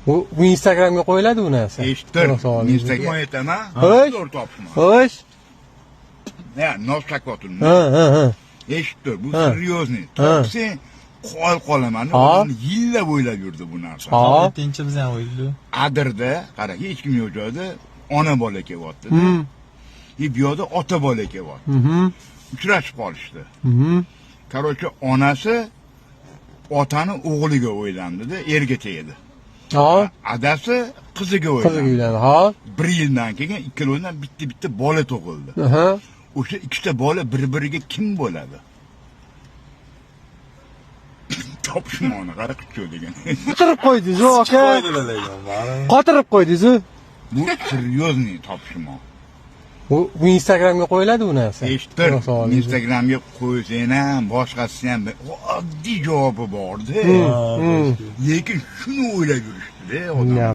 Bu Instagramga qo'yiladi bu narsa. Eshittir. Savol Instagram aytaman. Xo'sh. To'g'ri topishman. Xo'sh. Ya, noshakotun. Ha. Eshittir. Bu Ha. seryozni. Ha. Topsang qolaman. Ha. Yillab o'ylab yurdi bu narsa. Ha. Tinchi biz ham o'ylaydi. Adirda, qara, hech kim yo'q joyda ona bola kelyapti. Hmm. Bu yoqda ota bola kelyapti. Uchrashib qolishdi. Короче, onasi otani o'g'liga o'ylandi-da, erga tegdi. Ha. Adasi qiziga Qiziga o'ylandi. uylandi. Ha. 1 yildan keyin ikkalovidan bitta bola tug'ildi. Aha. O'sha ikkita bola bir-biriga kim bo'ladi? Topishmoni qara qilib degan. Qotirib qo'ydingiz-ku aka. Qotirib qo'ydingiz-ku. Bu seryozni topishmon. Bu Instagramga qo'yiladi bu narsa. Eshittir. Savol Instagramga qo'ysang ham, boshqasi ham oddiy javobi bor-da. Hmm. Lekin shuni o'ylab yurishdi-da odam.